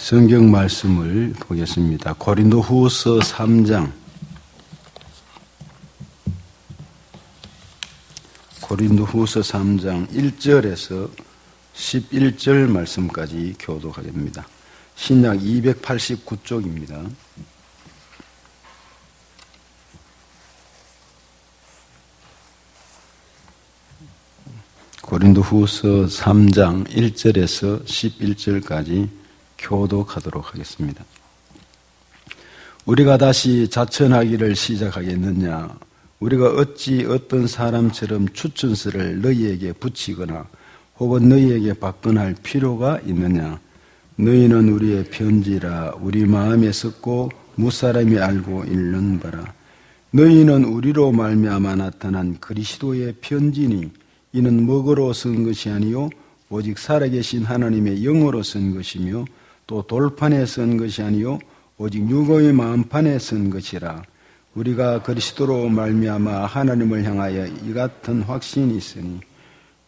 성경 말씀을 보겠습니다. 고린도후서 3장 고린도후서 3장 1절에서 11절 말씀까지 교독하겠습니다. 신약 289쪽입니다. 고린도후서 3장 1절에서 11절까지 교독하도록 하겠습니다. 우리가 다시 자천하기를 시작하겠느냐? 우리가 어찌 어떤 사람처럼 추천서를 너희에게 붙이거나 혹은 너희에게 받거나 할 필요가 있느냐? 너희는 우리의 편지라 우리 마음에 썩고 무사람이 알고 읽는 바라. 너희는 우리로 말미암아 나타난 그리스도의 편지니 이는 먹으로 쓴 것이 아니요 오직 살아계신 하나님의 영으로 쓴 것이며 또 돌판에 쓴 것이 아니요 오직 육의 마음판에 쓴 것이라. 우리가 그리스도로 말미암아 하나님을 향하여 이 같은 확신이 있으니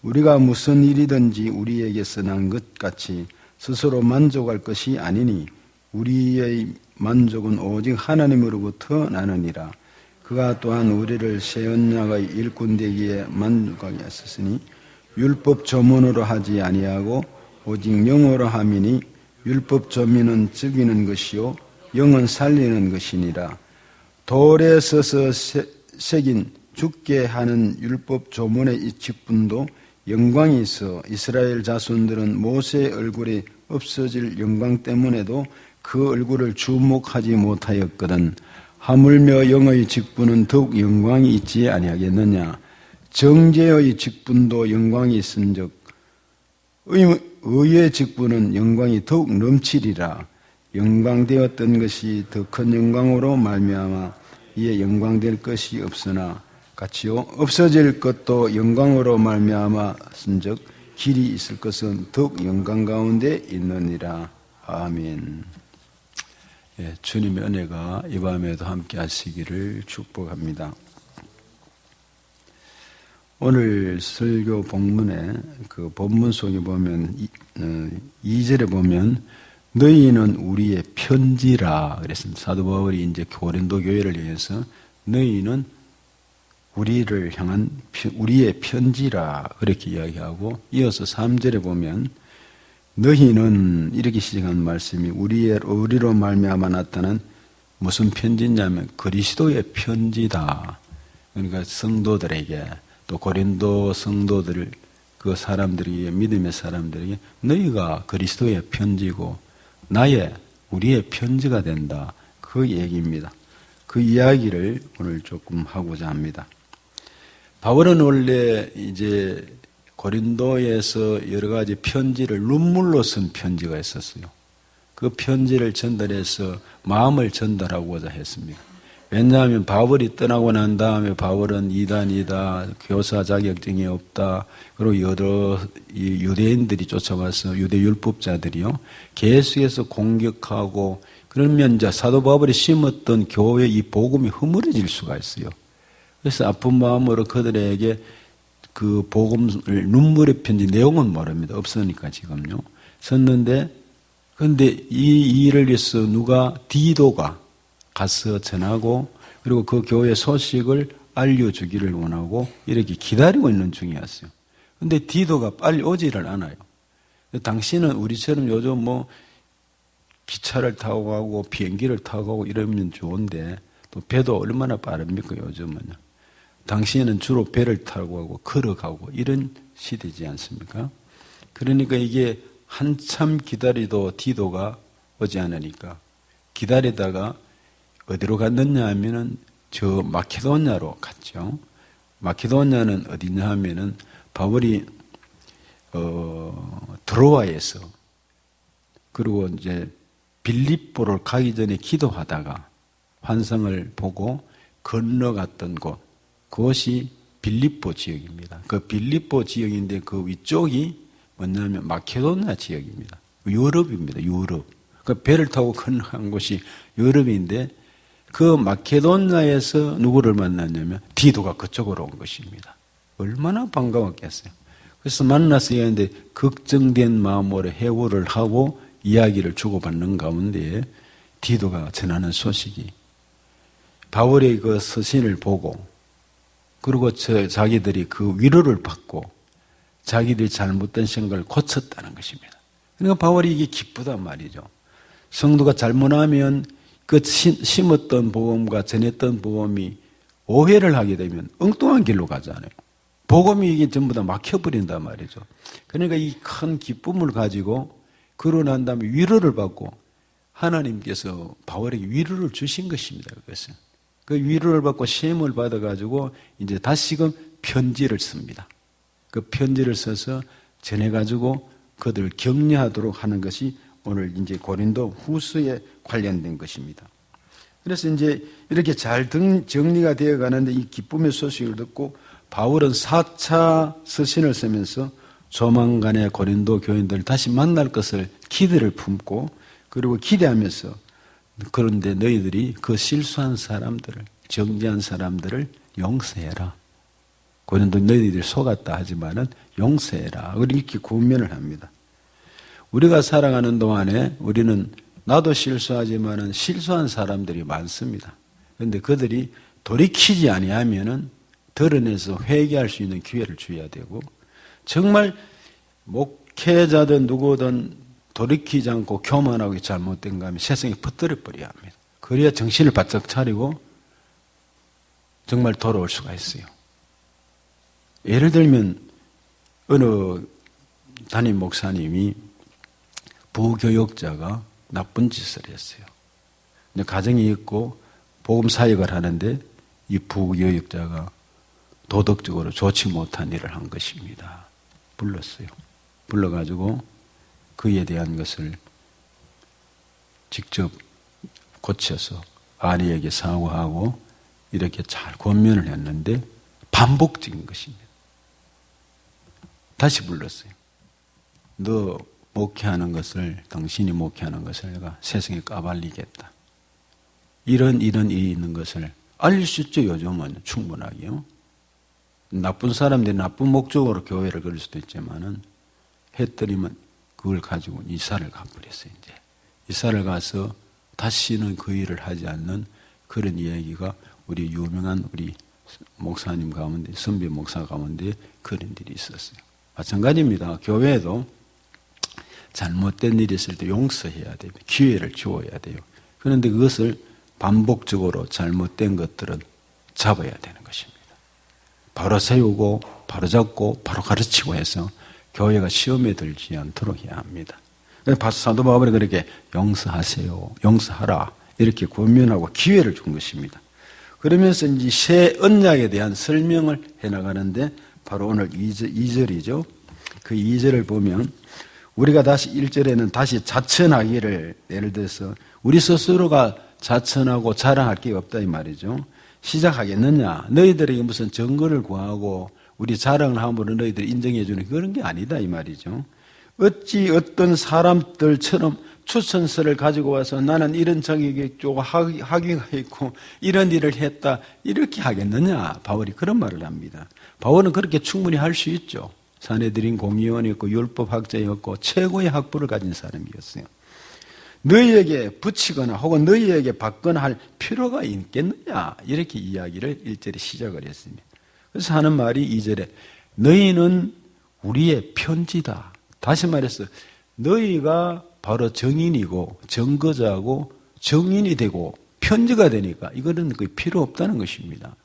우리가 무슨 일이든지 우리에게서 난 것 같이 스스로 만족할 것이 아니니 우리의 만족은 오직 하나님으로부터 나느니라. 그가 또한 우리를 새 언약의 일꾼 되기에 만족하게 하셨으니 율법 조문으로 하지 아니하고 오직 영으로 함이니 율법 조문은 죽이는 것이요 영은 살리는 것이니라. 돌에 서서 새긴 죽게 하는 율법 조문의 이 직분도 영광이 있어 이스라엘 자손들은 모세의 얼굴이 없어질 영광 때문에도 그 얼굴을 주목하지 못하였거든. 하물며 영의 직분은 더욱 영광이 있지 아니하겠느냐? 정죄의 직분도 영광이 있은즉 의의 직분은 영광이 더욱 넘치리라. 영광되었던 것이 더 큰 영광으로 말미암아 이에 영광될 것이 없으나 같이요 없어질 것도 영광으로 말미암아 쓴즉 길이 있을 것은 더욱 영광 가운데 있느니라. 아멘. 예, 주님의 은혜가 이 밤에도 함께 하시기를 축복합니다. 오늘 설교 본문에 그 본문 속에 보면 2절에 보면 너희는 우리의 편지라 그랬습니다. 사도 바울이 이제 고린도 교회를 위해서 너희는 우리를 향한 우리의 편지라 그렇게 이야기하고 이어서 3절에 보면 너희는 이렇게 시작한 말씀이 우리로 말미암아 나타난 무슨 편지냐면 그리스도의 편지다. 그러니까 성도들에게 또 고린도 성도들 그 사람들에게 믿음의 사람들에게 너희가 그리스도의 편지고 우리의 편지가 된다. 그 얘기입니다. 그 이야기를 오늘 조금 하고자 합니다. 바울은 원래 이제 고린도에서 여러 가지 편지를 눈물로 쓴 편지가 있었어요. 그 편지를 전달해서 마음을 전달하고자 했습니다. 왜냐하면 바울이 떠나고 난 다음에 바울은 이단이다, 교사 자격증이 없다, 그리고 여러 유대인들이 쫓아와서 유대 율법자들이요 계속해서 공격하고 그러면 이제 사도 바울이 심었던 교회 이 복음이 허물어질 수가 있어요. 그래서 아픈 마음으로 그들에게 그 복음을 눈물의 편지 내용은 모릅니다. 없으니까 지금요. 썼는데 그런데 이 일을 위해서 누가 디도가 가서 전하고 그리고 그 교회 소식을 알려주기를 원하고 이렇게 기다리고 있는 중이었어요. 그런데 디도가 빨리 오지를 않아요. 당신은 우리처럼 요즘 뭐 기차를 타고 가고 비행기를 타고 가고 이러면 좋은데 또 배도 얼마나 빠릅니까 요즘은요. 당시에는 주로 배를 타고 가고 걸어가고 이런 시대지 않습니까? 그러니까 이게 한참 기다리도 디도가 오지 않으니까 기다리다가 어디로 갔느냐 하면은 저 마케도냐로 갔죠. 마케도냐는 어디냐 하면은 바울이 드로아에서 그리고 이제 빌립보를 가기 전에 기도하다가 환상을 보고 건너갔던 곳 그것이 빌립보 지역입니다. 그 빌립보 지역인데 그 위쪽이 뭐냐면 마케도냐 지역입니다. 유럽입니다. 유럽. 그 배를 타고 건너간 곳이 유럽인데 그 마케도냐에서 누구를 만났냐면 디도가 그쪽으로 온 것입니다. 얼마나 반가웠겠어요. 그래서 만나서 얘기하는데 걱정된 마음으로 해고를 하고 이야기를 주고받는 가운데 디도가 전하는 소식이 바울의 그 서신을 보고 그리고 자기들이 그 위로를 받고 자기들이 잘못된 생각을 고쳤다는 것입니다. 그러니까 바울이 이게 기쁘단 말이죠. 성도가 잘못하면 그 심었던 복음과 전했던 복음이 오해를 하게 되면 엉뚱한 길로 가잖아요. 복음이 이게 전부 다 막혀버린단 말이죠. 그러니까 이 큰 기쁨을 가지고 그러고 난 다음에 위로를 받고 하나님께서 바울에게 위로를 주신 것입니다. 그것은. 그 위로를 받고 시험을 받아가지고 이제 다시금 편지를 씁니다. 그 편지를 써서 전해가지고 그들을 격려하도록 하는 것이 오늘 이제 고린도 후서에 관련된 것입니다. 그래서 이제 이렇게 잘 정리가 되어 가는데 이 기쁨의 소식을 듣고 바울은 4차 서신을 쓰면서 조만간에 고린도 교인들을 다시 만날 것을 기대를 품고 그리고 기대하면서 그런데 너희들이 그 실수한 사람들을 정죄한 사람들을 용서해라. 고린도 너희들이 속았다 하지만은 용서해라. 이렇게 권면을 합니다. 우리가 살아가는 동안에 우리는 나도 실수하지만은 실수한 사람들이 많습니다. 그런데 그들이 돌이키지 아니하면은 드러내서 회개할 수 있는 기회를 줘야 되고 정말 목회자든 누구든 돌이키지 않고 교만하고 잘못된 거 하면 세상에 퍼뜨려 버려야 합니다. 그래야 정신을 바짝 차리고 정말 돌아올 수가 있어요. 예를 들면 어느 담임 목사님이 부교역자가 나쁜 짓을 했어요. 가정이 있고 복음 사역을 하는데 이 부교역자가 도덕적으로 좋지 못한 일을 한 것입니다. 불렀어요. 불러가지고 그에 대한 것을 직접 고쳐서 아내에게 사과하고 이렇게 잘 권면을 했는데 반복적인 것입니다. 다시 불렀어요. 너 목회하는 것을, 당신이 목회하는 것을 내가 세상에 까발리겠다. 이런 일이 있는 것을 알릴 수 있죠, 요즘은 충분하게요. 나쁜 사람들이 나쁜 목적으로 교회를 그릴 수도 있지만은 했더니만 그걸 가지고 이사를 가버렸어요, 이제. 이사를 가서 다시는 그 일을 하지 않는 그런 이야기가 우리 유명한 우리 목사님 가운데, 선배 목사 가운데 그런 일이 있었어요. 마찬가지입니다. 교회에도 잘못된 일이 있을 때 용서해야 돼요. 기회를 주어야 돼요. 그런데 그것을 반복적으로 잘못된 것들은 잡아야 되는 것입니다. 바로 세우고, 바로 잡고, 바로 가르치고 해서 교회가 시험에 들지 않도록 해야 합니다. 사도 바울이 그렇게 용서하세요, 용서하라 이렇게 권면하고 기회를 준 것입니다. 그러면서 이제 새 언약에 대한 설명을 해나가는데 바로 오늘 2절이죠. 그 2절을 보면 우리가 다시 1절에는 다시 자천하기를 예를 들어서 우리 스스로가 자천하고 자랑할 게 없다 이 말이죠. 시작하겠느냐. 너희들에게 무슨 증거를 구하고 우리 자랑을 함으로 너희들 인정해 주는 그런 게 아니다 이 말이죠. 어찌 어떤 사람들처럼 추천서를 가지고 와서 나는 이런 자격이 있고 학위가 있고 이런 일을 했다 이렇게 하겠느냐. 바울이 그런 말을 합니다. 바울은 그렇게 충분히 할 수 있죠. 사내들인 공의원이었고 율법학자였고 최고의 학부를 가진 사람이었어요. 너희에게 붙이거나 혹은 너희에게 받거나 할 필요가 있겠느냐 이렇게 이야기를 1절에 시작을 했습니다. 그래서 하는 말이 2절에 너희는 우리의 편지다. 다시 말해서 너희가 바로 정인이고 정거자고 정인이 되고 편지가 되니까 이거는 거의 필요 없다는 것입니다.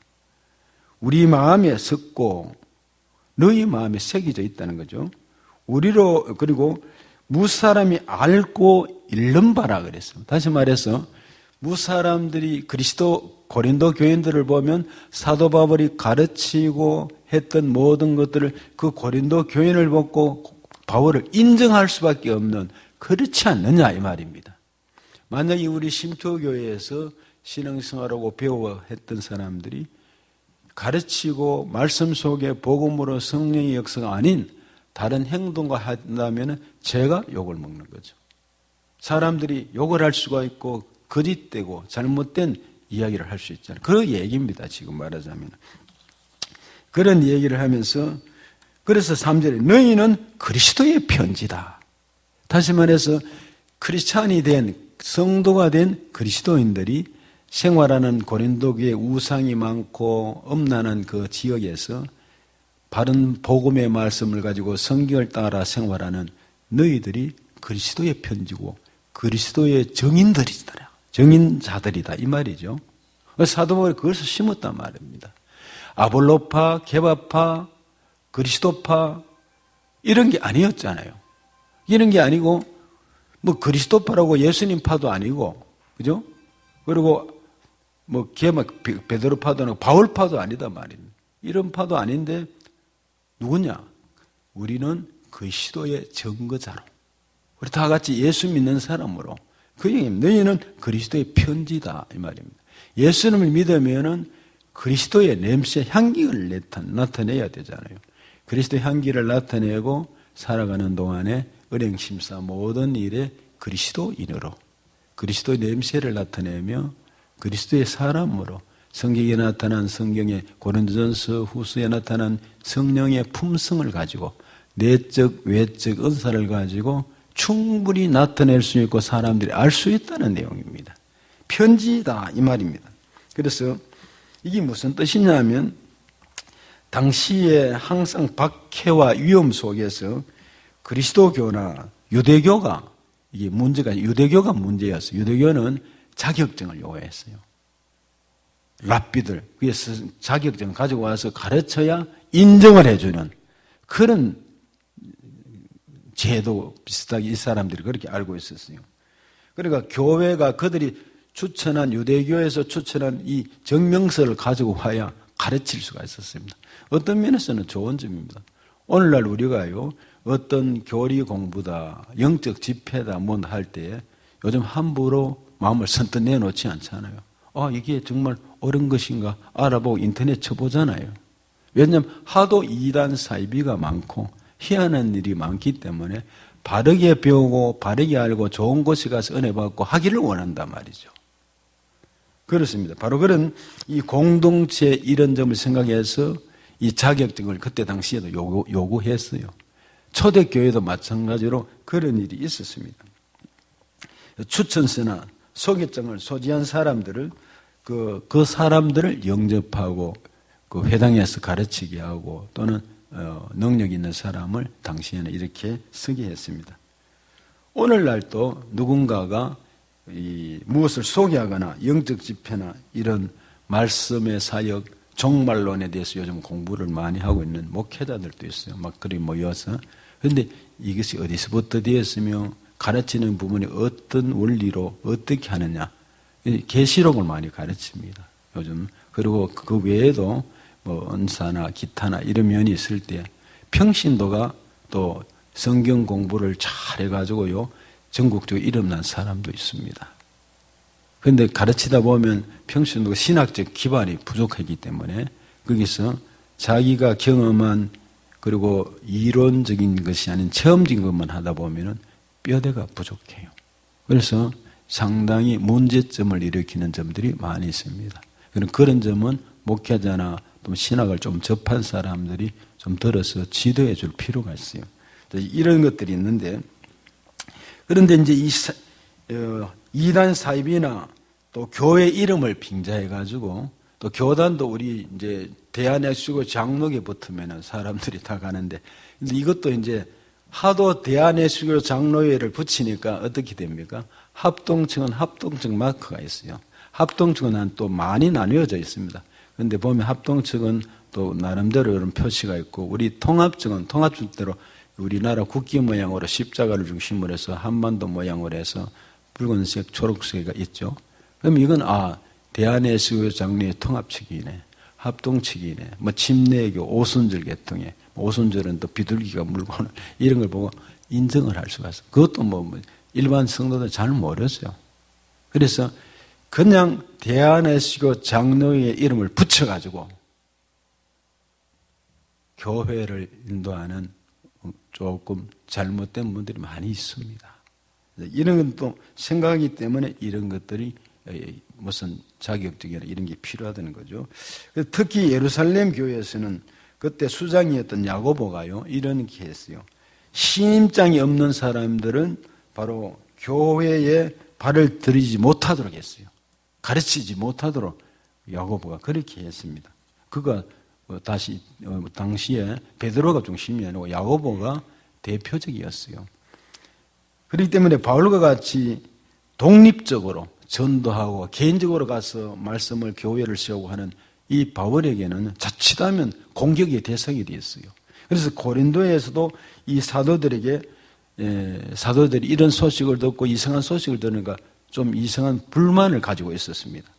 우리 마음에 섞고 너희 마음에 새겨져 있다는 거죠. 우리로 그리고 무사람이 알고 읽는 바라 그랬어요. 다시 말해서 무사람들이 그리스도 고린도 교인들을 보면 사도 바울이 가르치고 했던 모든 것들을 그 고린도 교인을 보고 바울을 인정할 수밖에 없는 그렇지 않느냐 이 말입니다. 만약에 우리 심표교회에서 신앙생활하고 배워 했던 사람들이 가르치고 말씀 속에 복음으로 성령의 역사가 아닌 다른 행동과 한다면 제가 욕을 먹는 거죠. 사람들이 욕을 할 수가 있고 거짓되고 잘못된 이야기를 할 수 있잖아요. 그 얘기입니다. 지금 말하자면. 그런 얘기를 하면서 그래서 3절에 너희는 그리스도의 편지다. 다시 말해서 크리스찬이 된 성도가 된 그리스도인들이 생활하는 고린도교의 우상이 많고 엄난한 그 지역에서 바른 복음의 말씀을 가지고 성경을 따라 생활하는 너희들이 그리스도의 편지고 그리스도의 정인들이더라. 정인자들이다 이 말이죠. 사도 바울이 그걸 심었단 말입니다. 아볼로파, 케바파, 그리스도파 이런 게 아니었잖아요. 이런 게 아니고 뭐 그리스도파라고 예수님파도 아니고 그죠? 그리고 뭐 베드로파도 아니고 바울파도 아니다 말입니다. 이런 파도 아닌데 누구냐? 우리는 그리스도의 증거자로 우리 다 같이 예수 믿는 사람으로 그 얘기입니다. 너희는 그리스도의 편지다 이 말입니다. 예수님을 믿으면은 그리스도의 냄새, 향기를 나타내야 되잖아요. 그리스도의 향기를 나타내고 살아가는 동안에 은행심사 모든 일에 그리스도인으로 그리스도의 냄새를 나타내며 그리스도의 사람으로 성경에 나타난 성경의 고린도전서 후서에 나타난 성령의 품성을 가지고 내적 외적 은사를 가지고 충분히 나타낼 수 있고 사람들이 알 수 있다는 내용입니다. 편지다 이 말입니다. 그래서 이게 무슨 뜻이냐면 당시에 항상 박해와 위험 속에서 그리스도교나 유대교가 이게 문제가 유대교가 문제였어요. 유대교는 자격증을 요구했어요. 랍비들 그래서 자격증을 가지고 와서 가르쳐야 인정을 해주는 그런 제도 비슷하게 이 사람들이 그렇게 알고 있었어요. 그러니까 교회가 그들이 추천한 유대교에서 추천한 이 정명서를 가지고 와야 가르칠 수가 있었습니다. 어떤 면에서는 좋은 점입니다. 오늘날 우리가요 어떤 교리 공부다 영적 집회다 뭐 할 때 요즘 함부로 마음을 선뜻 내놓지 않잖아요. 이게 정말 옳은 것인가 알아보고 인터넷 쳐보잖아요. 왜냐하면 하도 이단 사이비가 많고 희한한 일이 많기 때문에 바르게 배우고 바르게 알고 좋은 곳에 가서 은혜 받고 하기를 원한단 말이죠. 그렇습니다. 바로 그런 이 공동체 이런 점을 생각해서 이 자격증을 그때 당시에도 요구했어요. 초대교회도 마찬가지로 그런 일이 있었습니다. 추천서나 소개장을 소지한 사람들을 그 사람들을 영접하고 그 회당에서 가르치게 하고 또는 능력 있는 사람을 당시에는 이렇게 쓰게 했습니다. 오늘날도 누군가가 무엇을 소개하거나 영적 집회나 이런 말씀의 사역, 종말론에 대해서 요즘 공부를 많이 하고 있는 목회자들도 있어요. 막 그리 모여서. 그런데 이것이 어디서부터 되었으며 가르치는 부분이 어떤 원리로 어떻게 하느냐. 계시록을 많이 가르칩니다. 요즘. 그리고 그 외에도 뭐 은사나 기타나 이런 면이 있을 때 평신도가 또 성경 공부를 잘 해가지고요. 전국적으로 이름난 사람도 있습니다. 그런데 가르치다 보면 평신도가 신학적 기반이 부족하기 때문에 거기서 자기가 경험한 그리고 이론적인 것이 아닌 체험적인 것만 하다 보면 뼈대가 부족해요. 그래서 상당히 문제점을 일으키는 점들이 많이 있습니다. 그런 점은 목회자나 또 신학을 좀 접한 사람들이 좀 들어서 지도해 줄 필요가 있어요. 이런 것들이 있는데 그런데 이제 이단 사입이나 또 교회 이름을 빙자해가지고 또 교단도 우리 이제 대한예수교 장로에 붙으면은 사람들이 다 가는데 근데 이것도 이제 하도 대한예수교 장로회를 붙이니까 어떻게 됩니까? 합동층은 합동층 마크가 있어요. 합동층은 또 많이 나뉘어져 있습니다. 그런데 보면 합동층은 또 나름대로 이런 표시가 있고 우리 통합층은 통합층대로 우리나라 국기 모양으로 십자가를 중심으로 해서 한반도 모양으로 해서 붉은색, 초록색이 있죠. 그럼 이건 대한예수교 장로회 통합측이네, 합동측이네, 뭐 침례교, 오순절 계통에 오순절은 또 비둘기가 물고 이런 걸 보고 인정을 할 수가 있어요. 그것도 뭐 일반 성도들 잘 모르죠. 그래서 그냥 대한예수교 장로회의 이름을 붙여가지고 교회를 인도하는 조금 잘못된 분들이 많이 있습니다. 이런 건 또 생각하기 때문에 이런 것들이 무슨 자격증이나 이런 게 필요하다는 거죠. 특히 예루살렘 교회에서는 그때 수장이었던 야고보가요 이런 게 했어요. 신임장이 없는 사람들은 바로 교회에 발을 들이지 못하도록 했어요. 가르치지 못하도록 야고보가 그렇게 했습니다. 그가 다시 당시에 베드로가 중심이 아니고 야고보가 대표적이었어요. 그렇기 때문에 바울과 같이 독립적으로 전도하고 개인적으로 가서 말씀을 교회를 세우고 하는 이 바울에게는 자칫하면 공격의 대상이 되었어요. 그래서 고린도에서도 이 사도들에게 사도들이 이런 소식을 듣고 이상한 소식을 들으니까 좀 이상한 불만을 가지고 있었습니다.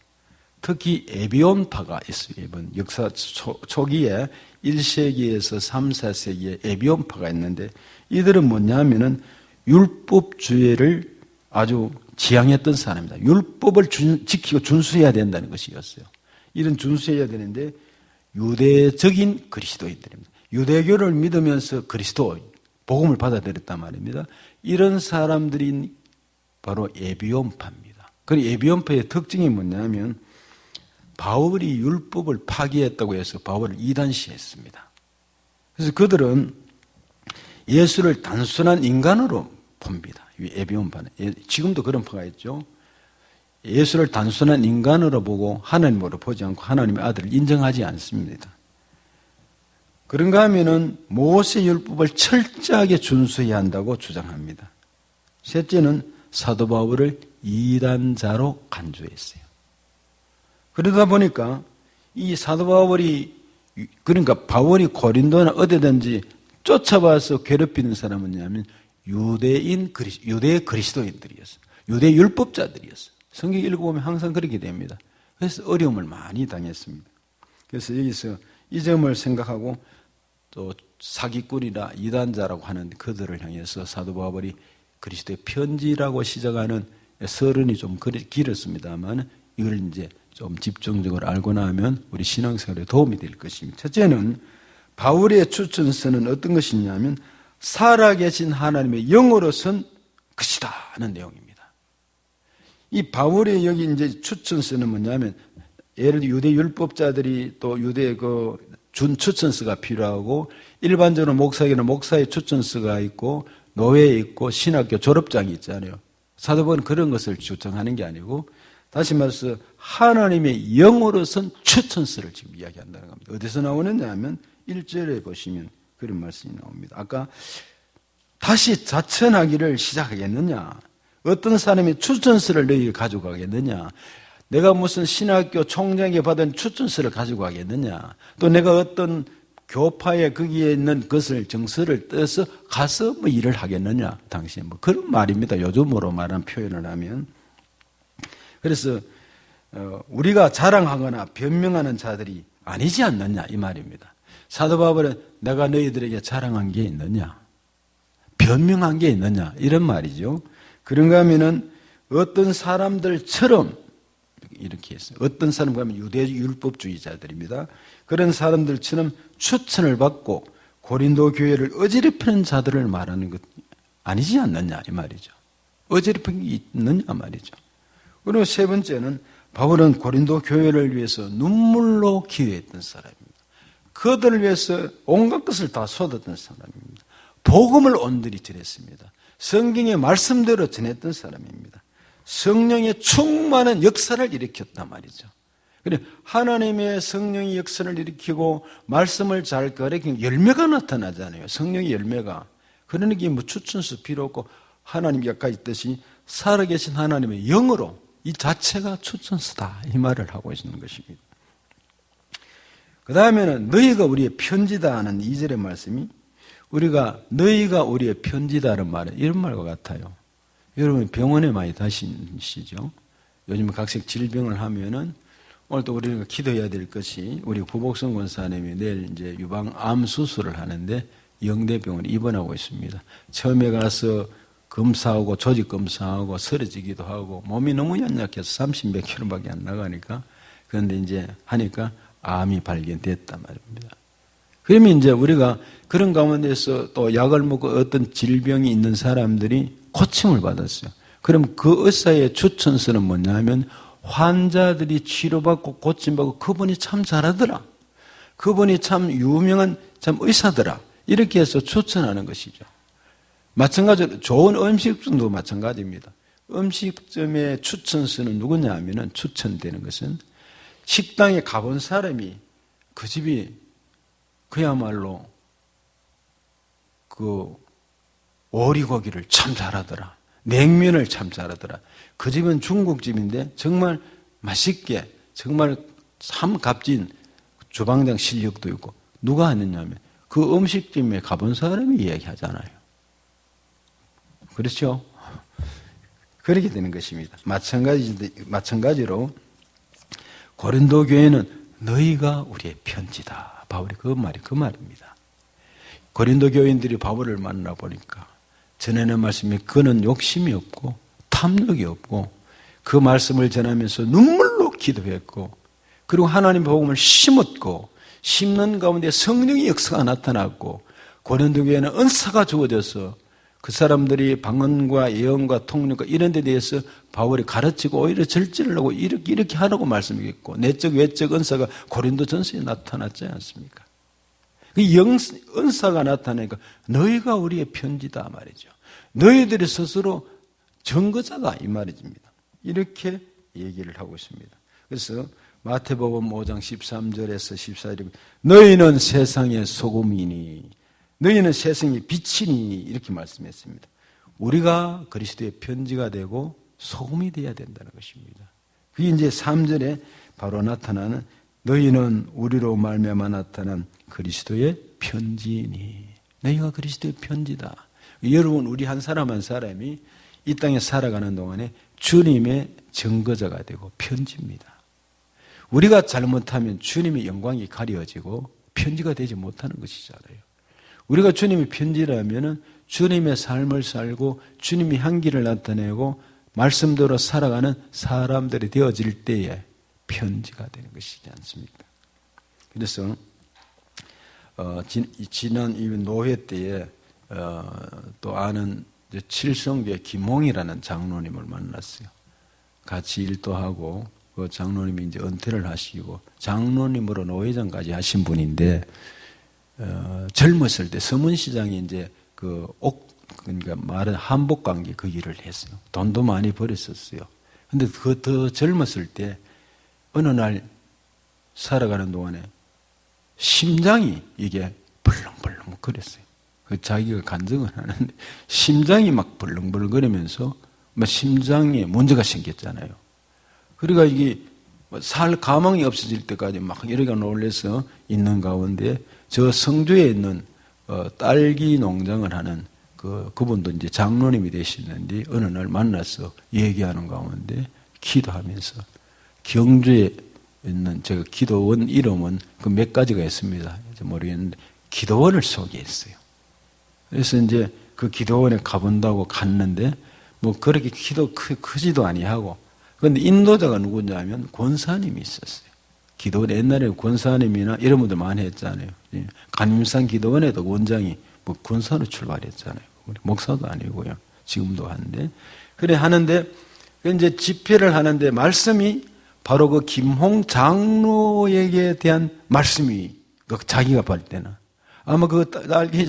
특히 에비온파가 있어요. 이번 역사 초기에 1세기에서 3, 4세기에 에비온파가 있는데 이들은 뭐냐면은 율법주의를 아주 지향했던 사람입니다. 율법을 지키고 준수해야 된다는 것이었어요. 이런 준수해야 되는데 유대적인 그리스도인들입니다. 유대교를 믿으면서 그리스도 복음을 받아들였단 말입니다. 이런 사람들이 바로 에비온파입니다. 그리고 에비온파의 특징이 뭐냐면 바울이 율법을 파기했다고 해서 바울을 이단시했습니다. 그래서 그들은 예수를 단순한 인간으로 봅니다. 에비온파는. 지금도 그런 파가 있죠. 예수를 단순한 인간으로 보고 하나님으로 보지 않고 하나님의 아들을 인정하지 않습니다. 그런가 하면은 모세 율법을 철저하게 준수해야 한다고 주장합니다. 셋째는 사도 바울을 이단자로 간주했어요. 그러다 보니까 이 사도 바울이 그러니까 바울이 고린도나 어디든지 쫓아와서 괴롭히는 사람은 뭐냐면 유대 그리스도인들이었어요. 유대 율법자들이었어요. 성경 읽어보면 항상 그렇게 됩니다. 그래서 어려움을 많이 당했습니다. 그래서 여기서 이 점을 생각하고 또 사기꾼이나 이단자라고 하는 그들을 향해서 사도 바울이 그리스도의 편지라고 시작하는 서론이 좀 길었습니다만 이걸 이제 좀 집중적으로 알고 나면 우리 신앙생활에 도움이 될 것입니다. 첫째는 바울의 추천서는 어떤 것이냐면 살아계신 하나님의 영으로선 것이다 하는 내용입니다. 이 바울의 여기 이제 추천서는 뭐냐면 예를 들어 유대 율법자들이 또 유대 준 추천서가 필요하고 일반적으로 목사에게는 목사의 추천서가 있고 노예에 있고 신학교 졸업장이 있잖아요. 사도 바울은 그런 것을 주장하는 게 아니고 다시 말해서 하나님의 영으로선 추천서를 지금 이야기한다는 겁니다. 어디서 나오느냐 하면 1절에 보시면 그런 말씀이 나옵니다. 아까 다시 자천하기를 시작하겠느냐? 어떤 사람이 추천서를 너희에게 가지고 가겠느냐? 내가 무슨 신학교 총장에게 받은 추천서를 가지고 가겠느냐? 또 내가 어떤 교파에 거기에 있는 것을 정서를 떠서 가서 뭐 일을 하겠느냐? 당신 뭐 그런 말입니다. 요즘으로 말한 표현을 하면. 그래서 우리가 자랑하거나 변명하는 자들이 아니지 않느냐 이 말입니다. 사도 바울은 내가 너희들에게 자랑한 게 있느냐? 변명한 게 있느냐? 이런 말이죠. 그런가 하면은 어떤 사람들처럼 이렇게 했어요. 어떤 사람과 하면 유대 율법주의자들입니다. 그런 사람들처럼 추천을 받고 고린도 교회를 어지럽히는 자들을 말하는 것 아니지 않느냐 이 말이죠. 어지럽힌 게 있느냐 말이죠. 그리고 세 번째는 바울은 고린도 교회를 위해서 눈물로 기도했던 사람입니다. 그들을 위해서 온갖 것을 다 쏟았던 사람입니다. 복음을 온들이 전했습니다. 성경의 말씀대로 전했던 사람입니다. 성령의 충만한 역사를 일으켰단 말이죠. 그래 하나님의 성령의 역사를 일으키고 말씀을 잘 가르치면 열매가 나타나잖아요. 성령의 열매가. 그러니까 뭐 추천서 필요 없고 하나님 가까이 있듯이 살아계신 하나님의 영으로 이 자체가 추천서다 이 말을 하고 있는 것입니다. 그 다음에는 너희가 우리의 편지다 하는 2절의 말씀이 너희가 우리의 편지다는 말은 이런 말과 같아요. 여러분 병원에 많이 다니시죠? 요즘 각색 질병을 하면은 오늘 또 우리가 기도해야 될 것이 우리 구복성 권사님이 내일 이제 유방암 수술을 하는데 영대병원에 입원하고 있습니다. 처음에 가서 검사하고 조직 검사하고 쓰러지기도 하고 몸이 너무 연약해서 30몇 킬로밖에 안 나가니까 그런데 이제 하니까 암이 발견됐단 말입니다. 그러면 이제 우리가 그런 가운데서 또 약을 먹고 어떤 질병이 있는 사람들이 고침을 받았어요. 그럼 그 의사의 추천서는 뭐냐면 환자들이 치료받고 고침받고 그분이 참 잘하더라. 그분이 참 유명한 참 의사더라. 이렇게 해서 추천하는 것이죠. 마찬가지로 좋은 음식점도 마찬가지입니다. 음식점의 추천서는 누구냐 하면은 추천되는 것은 식당에 가본 사람이 그 집이 그야말로 그 오리고기를 참 잘하더라. 냉면을 참 잘하더라. 그 집은 중국집인데 정말 맛있게 정말 참 값진 주방장 실력도 있고 누가 하느냐면 그 음식점에 가본 사람이 이야기하잖아요. 그렇죠? 그렇게 되는 것입니다. 마찬가지로 고린도 교회는 너희가 우리의 편지다. 바울이 그 말입니다. 고린도 교인들이 바울을 만나 보니까 전하는 말씀이 그는 욕심이 없고 탐욕이 없고 그 말씀을 전하면서 눈물로 기도했고 그리고 하나님 복음을 심었고 심는 가운데 성령의 역사가 나타났고 고린도 교회는 은사가 주어져서 그 사람들이 방언과 예언과 통역과 이런 데 대해서 바울이 가르치고 오히려 절제를 하고 이렇게 하라고 말씀했고 내적 외적 은사가 고린도 전서에 나타났지 않습니까? 그 은사가 나타나니까 너희가 우리의 편지다 말이죠. 너희들이 스스로 증거자다 이 말입니다. 이렇게 얘기를 하고 있습니다. 그래서 마태복음 5장 13절에서 14절에 너희는 세상의 소금이니 너희는 세상의 빛이니 이렇게 말씀했습니다. 우리가 그리스도의 편지가 되고 소금이 되어야 된다는 것입니다. 그게 이제 3절에 바로 나타나는 너희는 우리로 말미암아 나타난 그리스도의 편지니 너희가 그리스도의 편지다. 여러분 우리 한 사람 한 사람이 이 땅에 살아가는 동안에 주님의 증거자가 되고 편지입니다. 우리가 잘못하면 주님의 영광이 가려지고 편지가 되지 못하는 것이잖아요. 우리가 주님의 편지라면 주님의 삶을 살고 주님의 향기를 나타내고 말씀대로 살아가는 사람들이 되어질 때에 편지가 되는 것이지 않습니까? 그래서 지난 노회 때에 또 아는 칠성교회 김홍이라는 장로님을 만났어요. 같이 일도 하고 그 장로님이 이제 은퇴를 하시고 장로님으로 노회장까지 하신 분인데 젊었을 때 서문시장에 이제 그러니까 말은 한복 관계 그 일을 했어요. 돈도 많이 벌었었어요. 근데 그 더 젊었을 때 어느 날 살아가는 동안에 심장이 이게 벌렁벌렁 거렸어요. 그 자기가 간증을 하는데 심장이 막 벌렁벌렁 거리면서 막 심장에 문제가 생겼잖아요. 그러니까 이게 살 가망이 없어질 때까지 막 이렇게 놀래서 있는 가운데 저 성주에 있는 딸기 농장을 하는 그분도 이제 장로님이 되시는데 어느 날 만나서 얘기하는 가운데 기도하면서 경주에 있는 제가 기도원 이름은 그 몇 가지가 있습니다. 모르겠는데 기도원을 소개했어요. 그래서 이제 그 기도원에 가본다고 갔는데 뭐 그렇게 기도 크지도 아니하고 그런데 인도자가 누구냐면 권사님이 있었어요. 기도원 옛날에 권사님이나 이런 분들 많이 했잖아요. 간림산 기도원에도 원장이 뭐 권사로 출발했잖아요. 목사도 아니고요. 지금도 하는데 그래 하는데 이제 집회를 하는데 말씀이 바로 그 김홍 장로에게 대한 말씀이 자기가 볼 때는 아마 그 딸기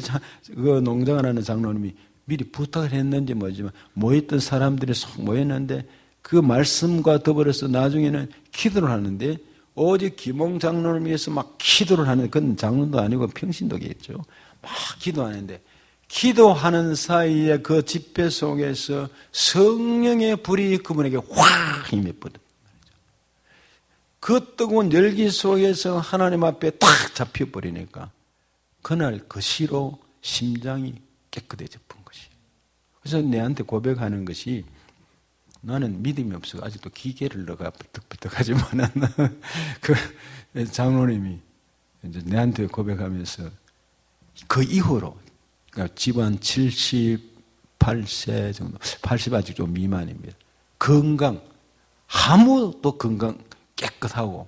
그 농장을 하는 장로님이 미리 부탁을 했는지 모르지만 모였던 사람들이 속 모였는데 그 말씀과 더불어서 나중에는 기도를 하는데 오직 김홍 장로를 위해서 막 기도를 하는 그건 장로도 아니고 평신도겠죠. 막 기도하는데 기도하는 사이에 그 집회 속에서 성령의 불이 그분에게 확 임해버렸단 말이죠. 그 뜨거운 열기 속에서 하나님 앞에 탁 잡혀버리니까 그날 그 시로 심장이 깨끗해져 본 것이에요. 그래서 내한테 고백하는 것이 나는 믿음이 없어 아직도 기계를 넣어가 삐떡삐떡하지만은 그 장로님이 이제 내한테 고백하면서 그 이후로 그러니까 집안 78세 정도, 80 아직 좀 미만입니다. 건강, 아무도 건강 깨끗하고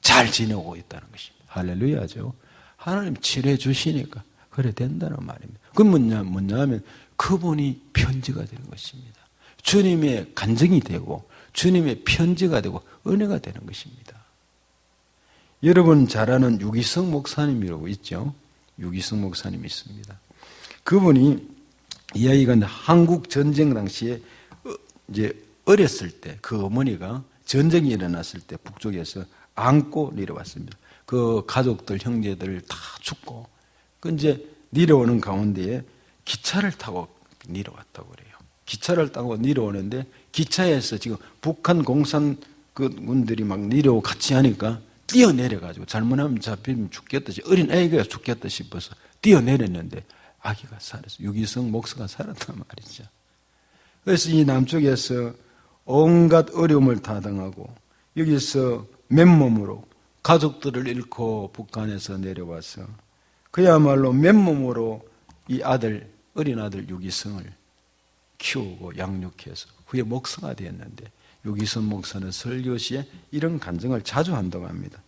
잘 지내고 있다는 것입니다. 할렐루야죠. 하나님 치료해 주시니까 그래 된다는 말입니다. 그건 뭐냐 하면 그분이 편지가 되는 것입니다. 주님의 간증이 되고 주님의 편지가 되고 은혜가 되는 것입니다. 여러분 잘 아는 유기성 목사님이라고 있죠. 유기성 목사님이 있습니다. 그분이 이 아이가 한국 전쟁 당시에 이제 어렸을 때 그 어머니가 전쟁이 일어났을 때 북쪽에서 안고 내려왔습니다. 그 가족들, 형제들 다 죽고, 그 이제 내려오는 가운데에 기차를 타고 내려왔다고 그래요. 기차를 타고 내려오는데 기차에서 지금 북한 공산군들이 막 내려오고 같이 하니까 뛰어내려가지고 잘못하면 잡히면 죽겠듯이, 어린 아이가 죽겠다 싶어서 뛰어내렸는데 아기가 살았어요. 유기성 목사가 살았단 말이죠. 그래서 이 남쪽에서 온갖 어려움을 타당하고 여기서 맨몸으로 가족들을 잃고 북한에서 내려와서 그야말로 맨몸으로 이 아들, 어린 아들 유기성을 키우고 양육해서 후에 목사가 되었는데, 유기성 목사는 설교 시에 이런 간증을 자주 한다고 합니다.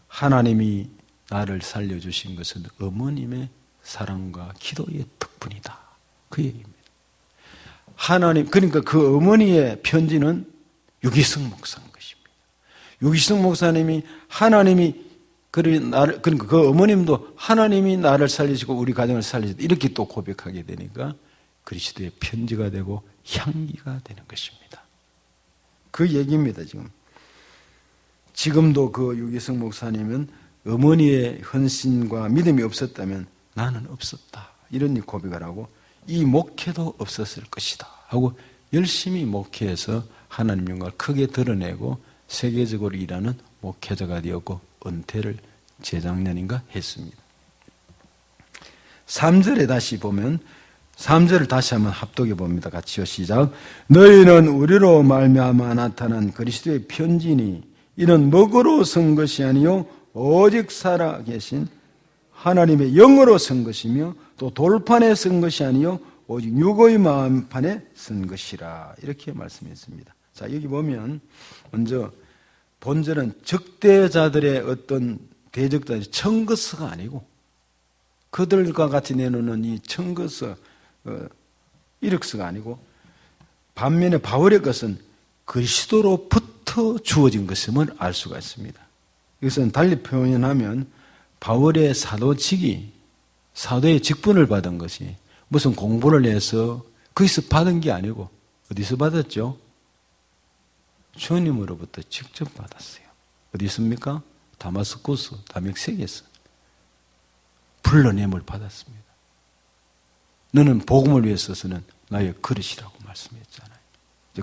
하나님이 나를 살려주신 것은 어머님의 사랑과 기도의 덕분이다. 그 얘기입니다. 하나님, 그러니까 그 어머니의 편지는 유기성 목사인 것입니다. 유기성 목사님이 그러니까 그 어머님도 하나님이 나를 살리시고 우리 가정을 살리시다 이렇게 또 고백하게 되니까 그리스도의 편지가 되고 향기가 되는 것입니다. 그 얘기입니다. 지금도 그 유기성 목사님은 어머니의 헌신과 믿음이 없었다면 나는 없었다 이런 고백을 하고, 이 목회도 없었을 것이다 하고 열심히 목회해서 하나님 영광을 크게 드러내고 세계적으로 일하는 목회자가 되었고 은퇴를 재작년인가 했습니다. 3절에 다시 보면, 3절을 다시 한번 합독해 봅니다. 같이요. 시작. 너희는 우리로 말미암아 나타난 그리스도의 편지니 이는 먹으로 선 것이 아니요 오직 살아계신 하나님의 영으로 선 것이며 또 돌판에 선 것이 아니요 오직 육의 마음판에 선 것이라. 이렇게 말씀했습니다. 자, 여기 보면 먼저 본절은 적대자들의 어떤 대적자들이 청거스가 아니고 그들과 같이 내놓는 이 청거스 이력서가 아니고, 반면에 바울의 것은 그리스도로부터 주어진 것임을 알 수가 있습니다. 이것은 달리 표현하면 바울의 사도직이, 사도의 직분을 받은 것이 무슨 공부를 해서 거기서 받은 게 아니고 어디서 받았죠? 주님으로부터 직접 받았어요. 어디 있습니까? 다마스쿠스, 다맥색에서 불러냄을 받았습니다. 너는 복음을 위해서는 나의 그릇이라고 말씀했잖아요.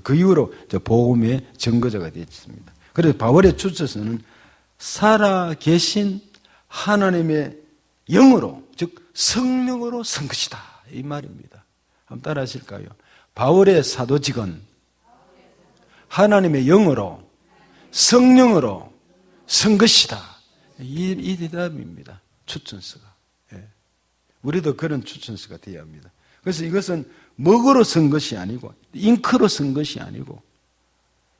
그 이후로 복음의 증거자가 되었습니다. 그래서 바울의 추천서는 살아계신 하나님의 영으로, 즉 성령으로 선 것이다 이 말입니다. 한번 따라 하실까요? 바울의 사도직은 하나님의 영으로, 성령으로 선 것이다. 이 대답입니다. 추천서가. 우리도 그런 추천서가 되어야 합니다. 그래서 이것은 먹으로 쓴 것이 아니고 잉크로 쓴 것이 아니고,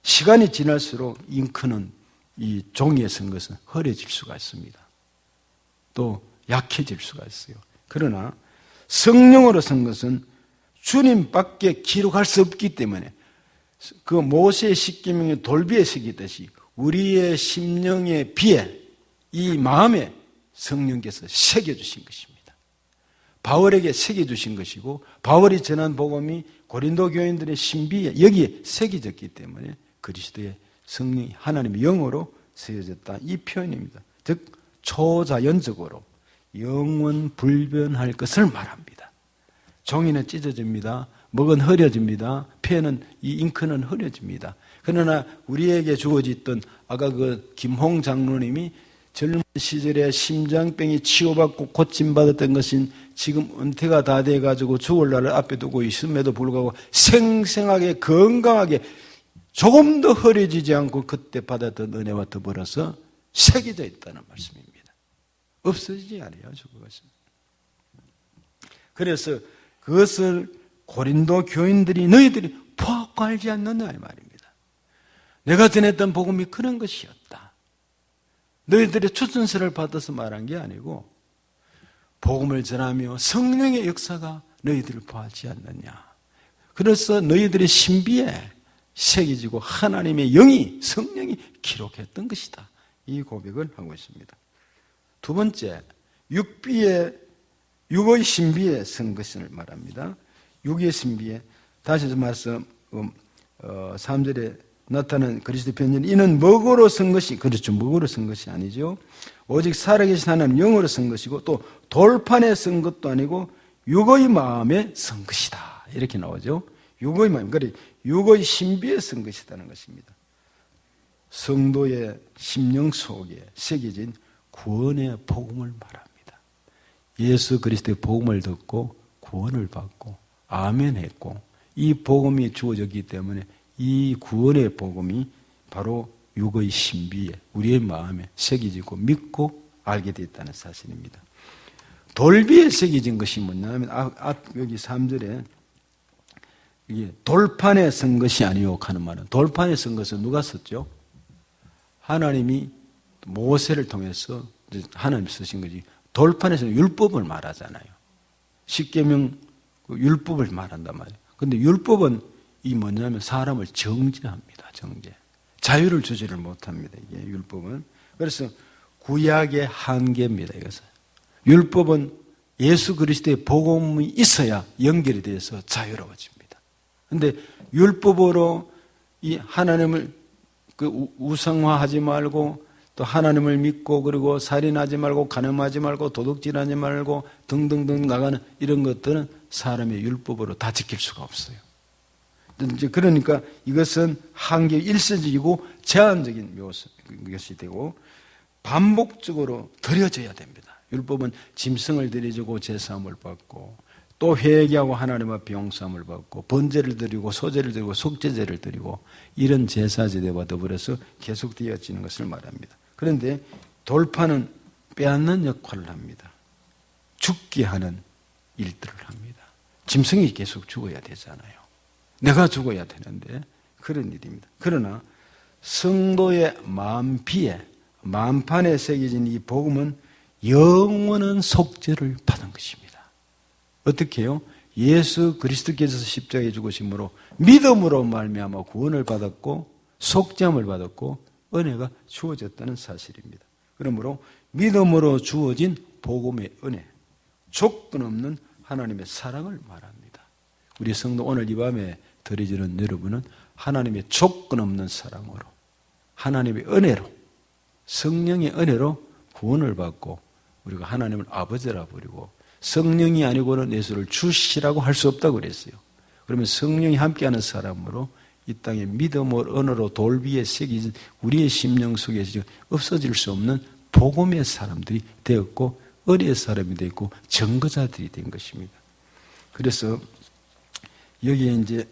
시간이 지날수록 잉크는 이 종이에 쓴 것은 흐려질 수가 있습니다. 또 약해질 수가 있어요. 그러나 성령으로 쓴 것은 주님밖에 기록할 수 없기 때문에 그 모세의 십계명의 돌비에 새기듯이 우리의 심령의 비에, 이 마음에 성령께서 새겨주신 것입니다. 바울에게 새겨주신 것이고, 바울이 전한 복음이 고린도 교인들의 신비에 여기에 새겨졌기 때문에 그리스도의 성령이 하나님의 영으로 새겨졌다 이 표현입니다. 즉 초자연적으로 영원 불변할 것을 말합니다. 종이는 찢어집니다. 먹은 흐려집니다. 펜은, 이 잉크는 흐려집니다. 그러나 우리에게 주어졌던 아까 그 김홍 장로님이 젊은 시절에 심장병이 치유받고 고침받았던 것은 지금 은퇴가 다 돼가지고 죽을 날을 앞에 두고 있음에도 불구하고 생생하게 건강하게 조금 더 흐려지지 않고 그때 받았던 은혜와 더불어서 새겨져 있다는 말씀입니다. 없어지지 않아요, 그것은. 그래서 그것을 고린도 교인들이 너희들이 포악고 알지 않느냐 이 말입니다. 내가 전했던 복음이 그런 것이었다. 너희들의 추천서를 받아서 말한 게 아니고 복음을 전하며 성령의 역사가 너희들을 보하지 않느냐. 그래서 너희들의 신비에 새겨지고 하나님의 영이, 성령이 기록했던 것이다. 이 고백을 하고 있습니다. 두 번째, 육의 신비에 선 것을 말합니다. 육의 신비에 다시 말씀 3절에 나타난 그리스도 편지는 이는 먹으로 쓴 것이 그렇죠. 먹으로 쓴 것이 아니죠. 오직 살아계신 하나님 영으로 쓴 것이고 또 돌판에 쓴 것도 아니고 육의 마음에 쓴 것이다. 이렇게 나오죠. 육의 마음, 그래 육의 신비에 쓴 것이라는 것입니다. 성도의 심령 속에 새겨진 구원의 복음을 말합니다. 예수 그리스도의 복음을 듣고 구원을 받고 아멘 했고 이 복음이 주어졌기 때문에 이 구원의 복음이 바로 육의 신비에 우리의 마음에 새겨지고 믿고 알게 됐다는 사실입니다. 돌비에 새겨진 것이 뭐냐면 여기 3절에 이게 돌판에 쓴 것이 아니요 하는 말은 돌판에 쓴 것은 누가 썼죠? 하나님이 모세를 통해서 하나님 쓰신 거지. 돌판에서는 율법을 말하잖아요. 십계명 율법을 말한단 말이에요. 그런데 율법은 이 뭐냐면 사람을 정죄합니다. 정죄. 자유를 주지를 못합니다. 이게 율법은. 그래서 구약의 한계입니다. 이것은. 율법은 예수 그리스도의 복음이 있어야 연결이 돼서 자유로워집니다. 그런데 율법으로 이 하나님을 우상화하지 말고 또 하나님을 믿고 그리고 살인하지 말고 간음하지 말고 도둑질하지 말고 등등등 나가는 이런 것들은 사람의 율법으로 다 지킬 수가 없어요. 그러니까 이것은 한계 일시적이고 제한적인 것이 되고 반복적으로 드려져야 됩니다. 율법은 짐승을 드려주고 제사함을 받고 또 회개하고 하나님 앞에 용서함을 받고 번제를 드리고 소제를 드리고 속죄제를 드리고 이런 제사제대와 더불어서 계속되어지는 것을 말합니다. 그런데 돌판은 빼앗는 역할을 합니다. 죽게 하는 일들을 합니다. 짐승이 계속 죽어야 되잖아요. 내가 죽어야 되는데 그런 일입니다. 그러나 성도의 마음비에 만판에 새겨진 이 복음은 영원한 속죄를 받은 것입니다. 어떻게 해요? 예수 그리스도께서 십자가에 죽으심으로 믿음으로 말미암아 구원을 받았고 속죄함을 받았고 은혜가 주어졌다는 사실입니다. 그러므로 믿음으로 주어진 복음의 은혜, 조건 없는 하나님의 사랑을 말합니다. 우리 성도 오늘 이 밤에 드려지는 여러분은 하나님의 조건 없는 사랑으로 하나님의 은혜로 성령의 은혜로 구원을 받고 우리가 하나님을 아버지라 부르고 성령이 아니고는 예수를 주시라고 할 수 없다고 그랬어요. 그러면 성령이 함께하는 사람으로 이 땅에 믿음을 언어로 돌비에 새겨진 우리의 심령 속에서 없어질 수 없는 복음의 사람들이 되었고 은혜의 사람이 되었고 증거자들이 된 것입니다. 그래서 여기에 이제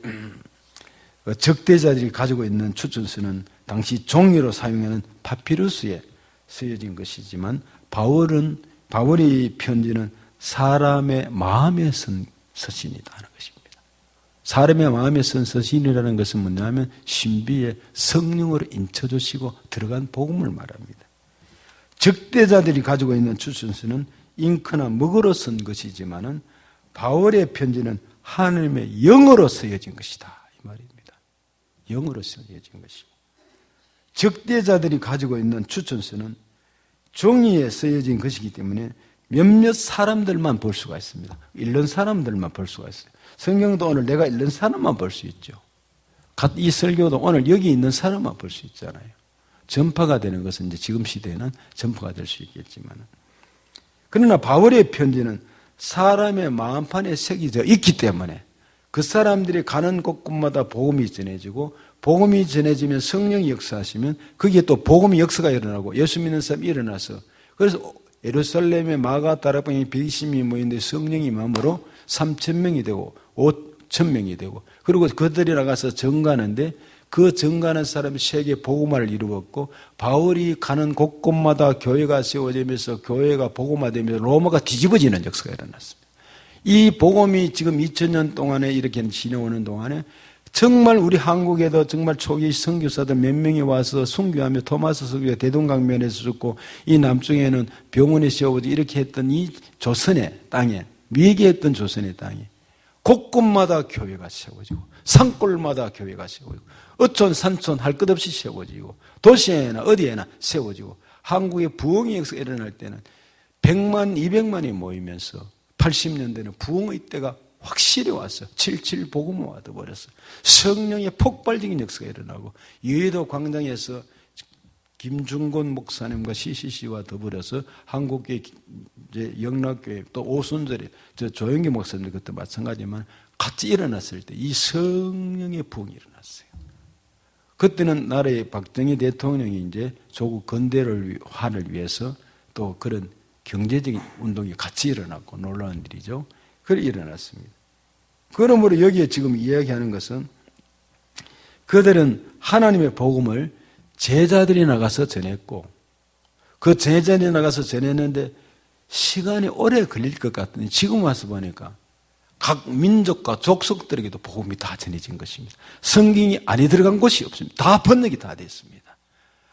적대자들이 가지고 있는 추천서는 당시 종이로 사용하는 파피루스에 쓰여진 것이지만 바울의 편지는 사람의 마음에 쓴 서신이다 하는 것입니다. 사람의 마음에 쓴 서신이라는 것은 뭐냐면 신비에 성령으로 인쳐주시고 들어간 복음을 말합니다. 적대자들이 가지고 있는 추천서는 잉크나 먹으로 쓴 것이지만은 바울의 편지는 하나님의 영으로 쓰여진 것이다 이 말입니다. 영으로 쓰여진 것이고 적대자들이 가지고 있는 추천서는 종이에 쓰여진 것이기 때문에 몇몇 사람들만 볼 수가 있습니다. 읽는 사람들만 볼 수가 있어요. 성경도 오늘 내가 읽는 사람만 볼 수 있죠. 이 설교도 오늘 여기 있는 사람만 볼 수 있잖아요. 전파가 되는 것은 이제 지금 시대에는 전파가 될 수 있겠지만 그러나 바울의 편지는 사람의 마음판에 새겨져 있기 때문에 그 사람들이 가는 곳곳마다 복음이 전해지고 복음이 전해지면 성령이 역사하시면 거기에 또 복음의 역사가 일어나고 예수 믿는 사람이 일어나서 그래서 예루살렘의 마가 다락방에 120명이 모이는데 성령이 임함으로 3,000명이 되고 5,000명이 되고 그리고 그들이 나가서 정가하는데 그 정가하는 사람이 세계 복음화를 이루었고 바울이 가는 곳곳마다 교회가 세워지면서 교회가 복음화되면서 로마가 뒤집어지는 역사가 일어났습니다. 이 복음이 지금 2000년 동안에 이렇게 지내오는 동안에 정말 우리 한국에도 정말 초기 선교사들 몇 명이 와서 순교하며 토마스 선교가 대동강변에서 죽고 이 남쪽에는 병원에 세워지 이렇게 했던 이 조선의 땅에 미개했던 조선의 땅에 곳곳마다 교회가 세워지고 산골마다 교회가 세워지고 어촌 산촌 할 것 없이 세워지고 도시에나 어디에나 세워지고 한국의 부흥의 역사가 일어날 때는 100만 200만이 모이면서 80년대는 부흥의 때가 확실히 왔어요. 77 복음화 와버렸어요. 성령의 폭발적인 역사가 일어나고 여의도 광장에서 김중곤 목사님과 CCC와 더불어서 한국교회, 이제 영락교회, 또 오순절에 저 조영기 목사님 그때 마찬가지지만 같이 일어났을 때 이 성령의 부흥이 일어났어요. 그때는 나라의 박정희 대통령이 이제 조국 근대화를 위해서 또 그런 경제적인 운동이 같이 일어났고 놀라운 일이죠. 그래 일어났습니다. 그러므로 여기에 지금 이야기하는 것은 그들은 하나님의 복음을 제자들이 나가서 전했고 그 제자들이 나가서 전했는데 시간이 오래 걸릴 것 같더니 지금 와서 보니까 각 민족과 족속들에게도 복음이 다 전해진 것입니다. 성경이 안에 들어간 곳이 없습니다. 다 번역이 다 됐습니다.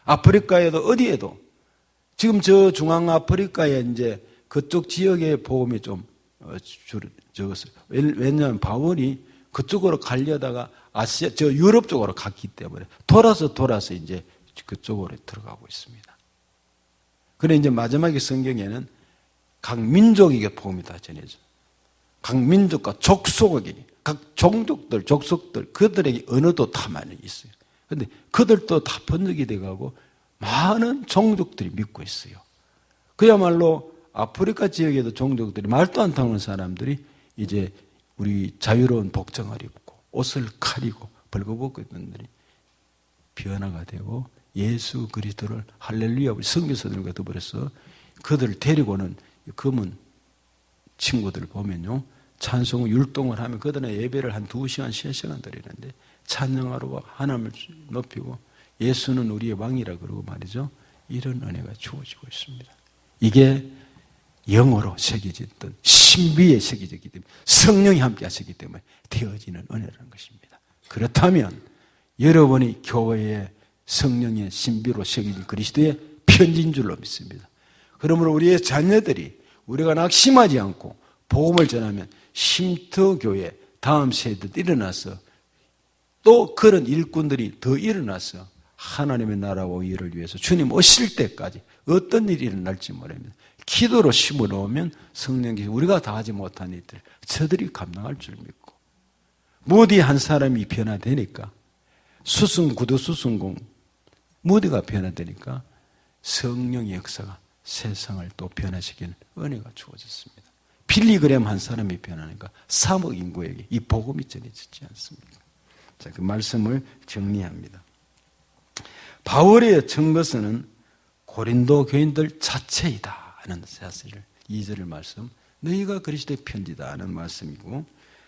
아프리카에도 어디에도 지금 저 중앙아프리카에 이제 그쪽 지역의 복음이 좀 적었어요. 왜냐하면 바울이 그쪽으로 가려다가 아시아, 저 유럽 쪽으로 갔기 때문에 돌아서 이제 그쪽으로 들어가고 있습니다. 그래 이제 마지막에 성경에는 각 민족에게 복음이 다 전해져. 각 민족과 족속에게, 각 종족들, 족속들, 그들에게 언어도 다 많이 있어요. 그런데 그들도 다 번역이 돼가고 많은 종족들이 믿고 있어요. 그야말로 아프리카 지역에도 종족들이 말도 안 통하는 사람들이 이제 우리 자유로운 복장을 입고 옷을 가리고 벌거벗고 있는 분들이 변화가 되고 예수 그리스도를 할렐루야 우리 선교사들과 더불어서 그들을 데리고는 검은 친구들 보면요 찬송을 율동을 하면 그들은 예배를 한 2시간, 3시간 드리는데 찬양하러 하나님을 높이고 예수는 우리의 왕이라 그러고 말이죠. 이런 은혜가 주어지고 있습니다. 이게 영어로 새겨졌던 신비에 새겨졌기 때문에 성령이 함께 하시기 때문에 되어지는 은혜라는 것입니다. 그렇다면 여러분이 교회에 성령의 신비로 새겨진 그리스도의 편지인 줄로 믿습니다. 그러므로 우리의 자녀들이 우리가 낙심하지 않고 복음을 전하면 쉼터교회 다음 세대도 일어나서 또 그런 일꾼들이 더 일어나서 하나님의 나라와 의를 위해서 주님 오실 때까지 어떤 일이 일어날지 모릅니다. 기도로 심어놓으면 성령께서 우리가 다 하지 못한 일들 저들이 감당할 줄 믿고 무디 한 사람이 변화되니까 구두 수승공 무디가 변화되니까 성령의 역사가 세상을 또 변화시키는 은혜가 주어졌습니다. 필리그램 한 사람이 변하니까 3억 인구에게 이 복음이 전해지지 않습니까? 자, 그 말씀을 정리합니다. 바울의 증거서는 고린도 교인들 자체이다 하는 사실을 2절 말씀 너희가 그리스도의 편지다 하는 말씀이고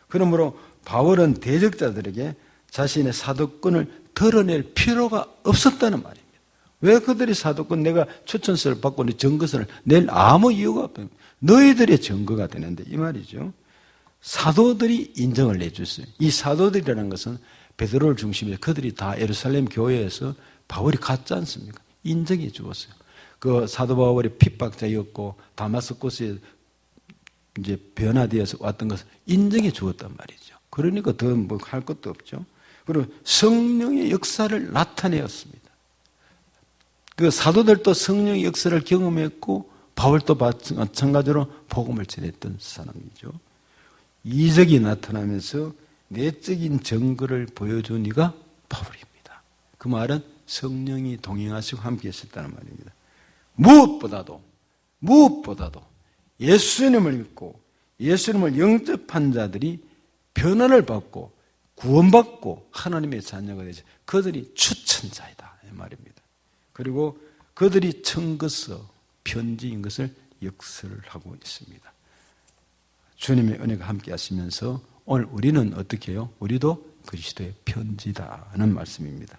그러므로 바울은 대적자들에게 자신의 사도권을 드러낼 필요가 없었다는 말입니다. 왜 그들이 사도권 내가 추천서를 받고 내 증거서를 낼 아무 이유가 없다. 너희들의 증거가 되는데 이 말이죠. 사도들이 인정을 내줬어요. 이 사도들이라는 것은 베드로를 중심으로 그들이 다 예루살렘 교회에서 바울이 갔지 않습니까? 인정해 주었어요. 그 사도 바울이 핍박자였고 다마스코스에 이제 변화되어서 왔던 것을 인정해 주었단 말이죠. 그러니까 더 뭐 할 것도 없죠. 그리고 성령의 역사를 나타내었습니다. 그 사도들도 성령의 역사를 경험했고 바울도 마찬가지로 복음을 전했던 사람이죠. 이적이 나타나면서 내적인 증거를 보여준 이가 바울입니다. 그 말은 성령이 동행하시고 함께 했었다는 말입니다. 무엇보다도 예수님을 믿고 예수님을 영접한 자들이 변화를 받고 구원받고 하나님의 자녀가 되죠. 그들이 추천자이다 이 말입니다. 그리고 그들이 증거서 편지인 것을 역설을 하고 있습니다. 주님의 은혜가 함께 하시면서 오늘 우리는 어떻게 해요? 우리도 그리스도의 편지다는 말씀입니다.